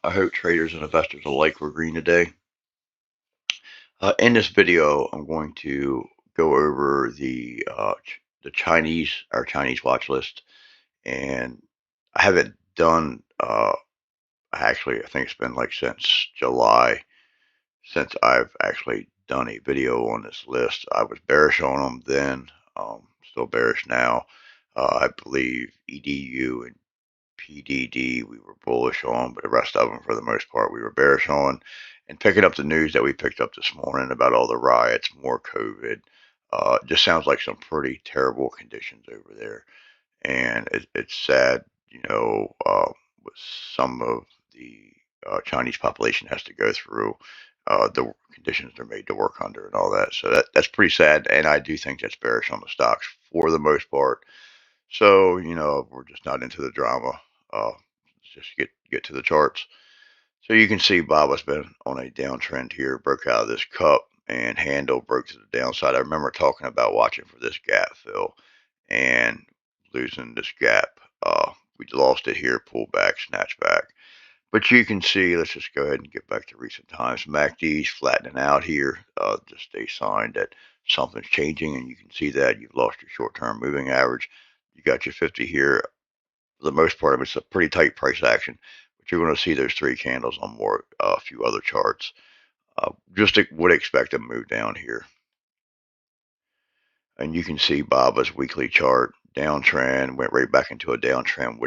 I hope traders and investors alike were green today. In this video, I'm going to go over the Chinese watch list, and I haven't done. Actually, I think it's been like since July since I've actually done a video on this list. I was bearish on them then, still bearish now. I believe EDU and PDD we were bullish on, but the rest of them, for the most part, we were bearish on. And picking up the news that we picked up this morning about all the riots, more COVID, just sounds like some pretty terrible conditions over there. And it's sad, what some of the Chinese population has to go through, the conditions they're made to work under and all that. So that's pretty sad. And I do think that's bearish on the stocks for the most part. So, we're just not into the drama. Let's just get to the charts. So you can see Bob has been on a downtrend here, broke out of this cup and handle broke to the downside. I remember talking about watching for this gap fill and losing this gap. We lost it here, pull back, snatch back. But you can see, let's just go ahead and get back to recent times. MACD's flattening out here, just a sign that something's changing, and you can see that you've lost your short-term moving average. You got your 50 here. For the most part, it's a pretty tight price action, but you're going to see those three candles on a few other charts. Would expect to move down here. And you can see Baba's weekly chart downtrend, went right back into a downtrend.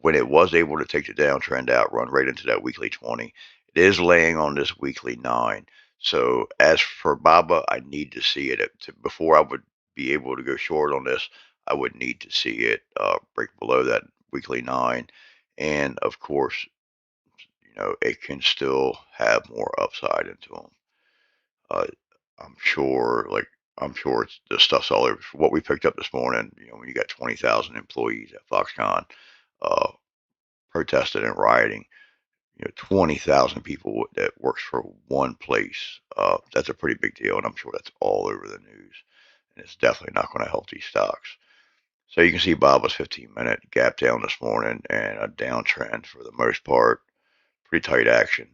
When it was able to take the downtrend out, run right into that weekly 20. It is laying on this weekly 9. So as for Baba, I need to see it before I would be able to go short on this. I would need to see it break below that weekly 9. And of course, it can still have more upside into them. I'm sure, the stuff's all over. What we picked up this morning, when you got 20,000 employees at Foxconn, protested and rioting, 20,000 people that works for one place. That's a pretty big deal, and I'm sure that's all over the news, and it's definitely not going to help these stocks. So you can see Baba's 15-minute gap down this morning and a downtrend for the most part. Pretty tight action.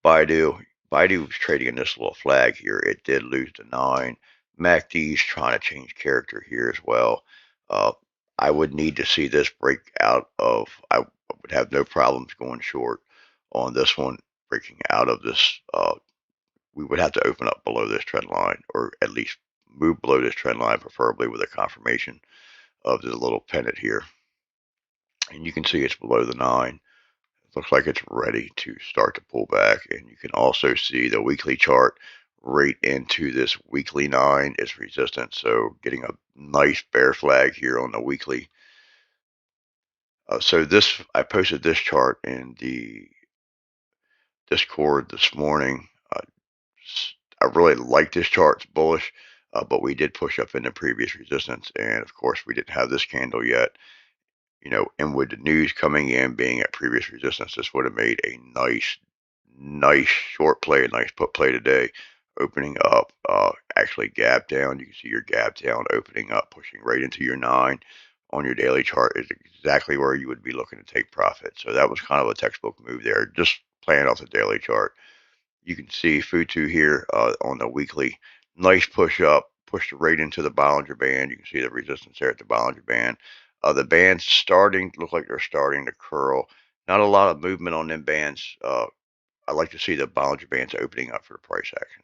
BIDU was trading in this little flag here. It did lose to 9. MACD's trying to change character here as well. I would need to see this break out of. I would have no problems going short on this one, breaking out of this. We would have to open up below this trend line, or at least move below this trend line, preferably with a confirmation of the little pennant here. And you can see it's below the 9. Looks like it's ready to start to pull back, and you can also see the weekly chart right into this weekly 9 is resistance. So getting a nice bear flag here on the weekly. I posted this chart in the Discord this morning. I really like this chart. It's bullish, but we did push up into previous resistance, and of course we didn't have this candle yet. And with the news coming in being at previous resistance, this would have made a nice short play, a nice put play today, opening up, actually gap down. You can see your gap down, opening up, pushing right into your 9 on your daily chart is exactly where you would be looking to take profit. So that was kind of a textbook move there, just playing off the daily chart. You can see FUTU here on the weekly, nice push up, pushed right into the Bollinger Band. You can see the resistance there at the Bollinger Band. The bands starting to look like they're starting to curl. Not a lot of movement on them bands. I like to see the Bollinger Bands opening up for the price action.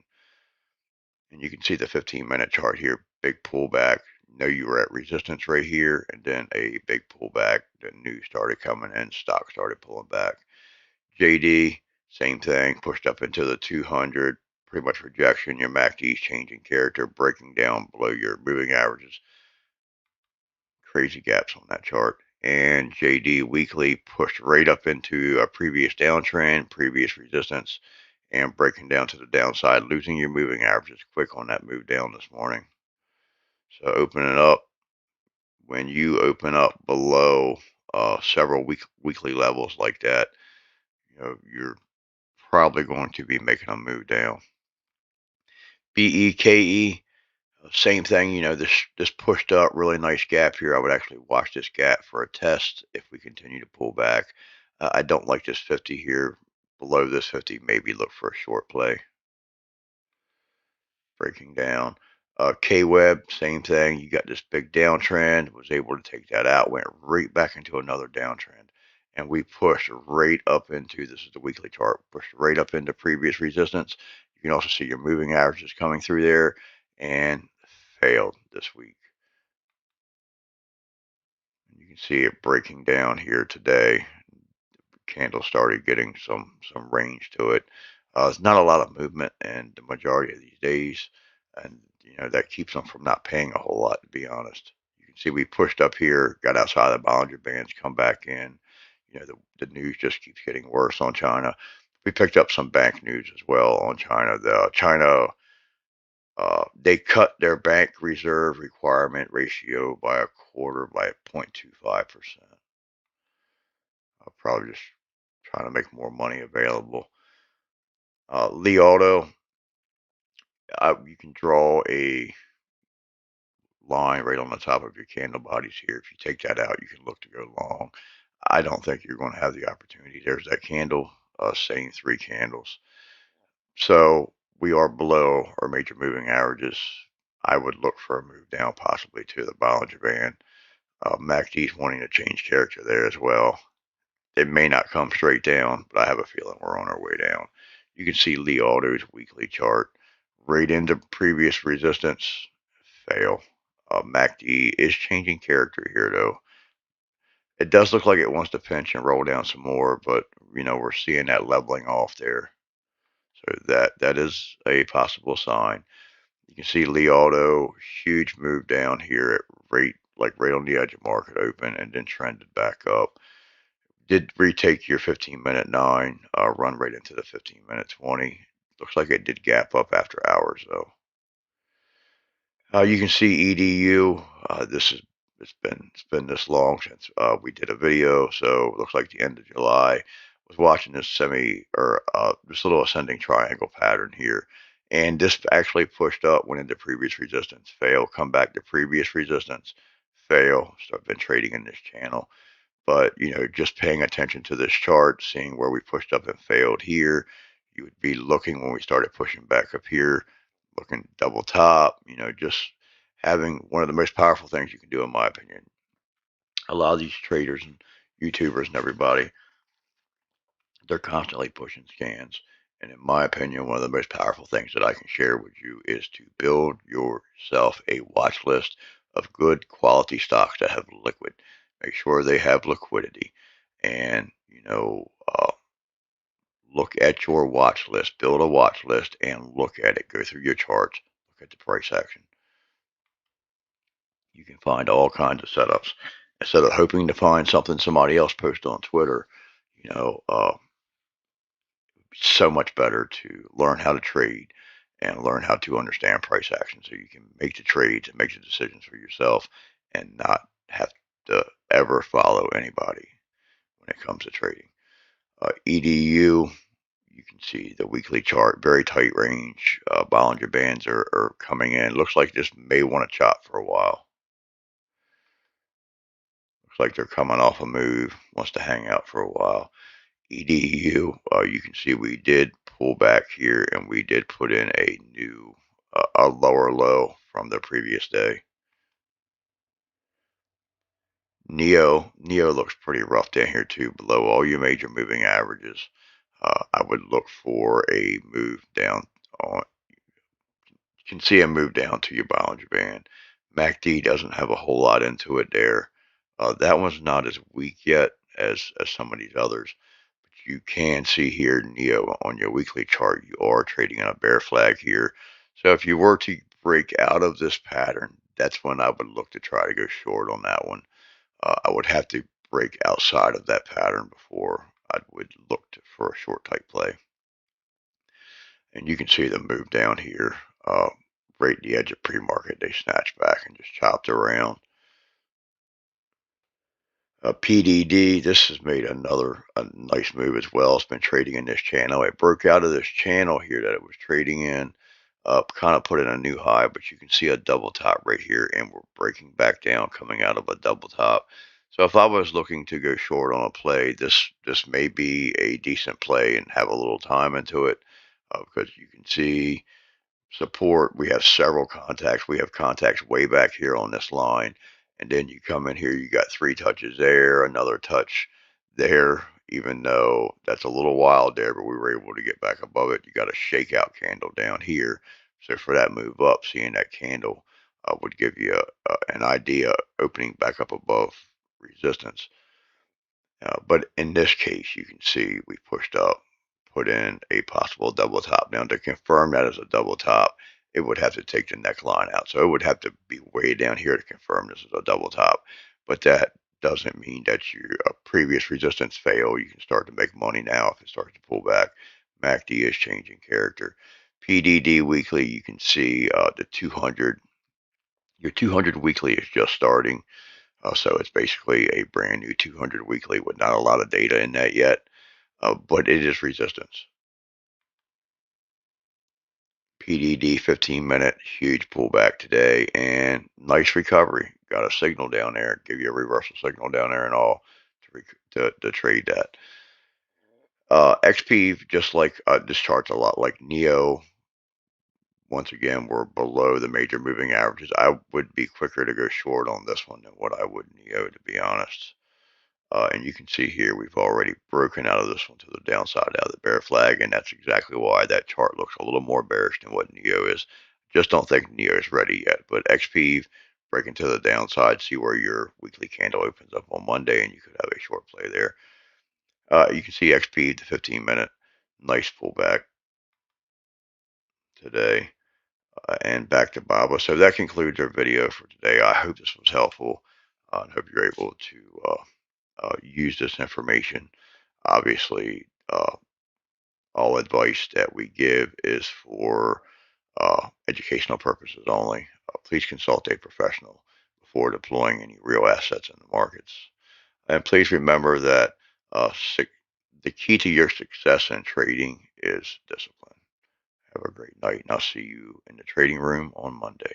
And you can see the 15-minute chart here, big pullback. You were at resistance right here, and then a big pullback. The news started coming in, stock started pulling back. JD, same thing, pushed up into the 200, pretty much rejection. Your MACD's changing character, breaking down below your moving averages. Crazy gaps on that chart. And JD weekly pushed right up into a previous downtrend, previous resistance, and breaking down to the downside, losing your moving averages quick on that move down this morning. So opening up, when you open up below several weekly levels like that, you're probably going to be making a move down. BEKE, same thing. This pushed up, really nice gap here. I would actually watch this gap for a test if we continue to pull back. I don't like this 50 here. Below this 50, maybe look for a short play. Breaking down. KWEB, same thing. You got this big downtrend, was able to take that out, went right back into another downtrend. And we pushed right up into, this is the weekly chart, pushed right up into previous resistance. You can also see your moving averages coming through there and failed this week. You can see it breaking down here today. Candle started getting some range to it. There's not a lot of movement in the majority of these days, and that keeps them from not paying a whole lot, to be honest. You can see we pushed up here, got outside the Bollinger Bands, come back in. The news just keeps getting worse on China. We picked up some bank news as well on China. They cut their bank reserve requirement ratio by a quarter, by 0.25%. Probably just trying to make more money available. Li Auto, you can draw a line right on the top of your candle bodies here. If you take that out, you can look to go long. I don't think you're going to have the opportunity. There's that candle, same 3 candles. So we are below our major moving averages. I would look for a move down, possibly to the Bollinger Band. MACD's wanting to change character there as well. It may not come straight down, but I have a feeling we're on our way down. You can see Li Auto's weekly chart right into previous resistance, fail. MACD is changing character here, though. It does look like it wants to pinch and roll down some more, but we're seeing that leveling off there. So that is a possible sign. You can see Li Auto, huge move down here at right on the edge of market open, and then trended back up. Did retake your 15-minute 9, run right into the 15-minute 20. Looks like it did gap up after hours, though. You can see EDU. It's been this long since we did a video, so it looks like the end of July. Was watching this this little ascending triangle pattern here, and this actually pushed up, went into previous resistance, fail, come back to previous resistance, fail. So I've been trading in this channel. But, just paying attention to this chart, seeing where we pushed up and failed here, you would be looking when we started pushing back up here, looking double top, just having one of the most powerful things you can do, in my opinion. A lot of these traders and YouTubers and everybody, they're constantly pushing scans. And in my opinion, one of the most powerful things that I can share with you is to build yourself a watch list of good quality stocks that have liquid. Make sure they have liquidity. And, look at your watch list, build a watch list and look at it. Go through your charts, look at the price action. You can find all kinds of setups. Instead of hoping to find something somebody else posted on Twitter, you know, uh, so much better to learn how to trade and learn how to understand price action so you can make the trades and make the decisions for yourself and not have to ever follow anybody when it comes to trading. EDU, you can see the weekly chart, very tight range. Bollinger Bands are coming in. Looks like this may want to chop for a while. Looks like they're coming off a move, wants to hang out for a while. EDU, you can see we did pull back here and we did put in a lower low from the previous day. Neo looks pretty rough down here too, below all your major moving averages. I would look for a move down on. You can see a move down to your Bollinger Band. MACD doesn't have a whole lot into it there. That one's not as weak yet as some of these others. You can see here, Neo, on your weekly chart, you are trading on a bear flag here. So if you were to break out of this pattern, that's when I would look to try to go short on that one. I would have to break outside of that pattern before I would look for a short type play. And you can see them move down here, right at the edge of pre-market. They snatched back and just chopped around. PDD, this has made a nice move as well. It's been trading in this channel. It broke out of this channel here that it was trading in, kind of put in a new high, but you can see a double top right here, and we're breaking back down, coming out of a double top. So if I was looking to go short on a play, this may be a decent play and have a little time into it, because you can see support. We have several contacts. We have contacts way back here on this line. And then you come in here, you got 3 touches there, another touch there, even though that's a little wild there, but we were able to get back above it. You got a shakeout candle down here. So for that move up, seeing that candle would give you an idea opening back up above resistance. But in this case, you can see we pushed up, put in a possible double top. Now, to confirm that as a double top, it would have to take the neckline out. So it would have to be way down here to confirm this is a double top. But that doesn't mean that your previous resistance failed. You can start to make money now if it starts to pull back. MACD is changing character. PDD weekly, you can see the 200. Your 200 weekly is just starting. So it's basically a brand new 200 weekly with not a lot of data in that yet, but it is resistance. PDD 15-minute, huge pullback today and nice recovery. Got a signal down there, give you a reversal signal down there and all to trade that. XPEV, just like this chart's a lot like Neo. Once again, we're below the major moving averages. I would be quicker to go short on this one than what I would Neo, to be honest. And you can see here we've already broken out of this one to the downside out of the bear flag, and that's exactly why that chart looks a little more bearish than what Neo is. Just don't think Neo is ready yet, but XP breaking to the downside, see where your weekly candle opens up on Monday, and you could have a short play there. You can see XP, the 15-minute, nice pullback today, and back to Baba. So that concludes our video for today. I hope this was helpful, and hope you're able to use this information. Obviously, all advice that we give is for educational purposes only. Please consult a professional before deploying any real assets in the markets. And please remember that the key to your success in trading is discipline. Have a great night, and I'll see you in the trading room on Monday.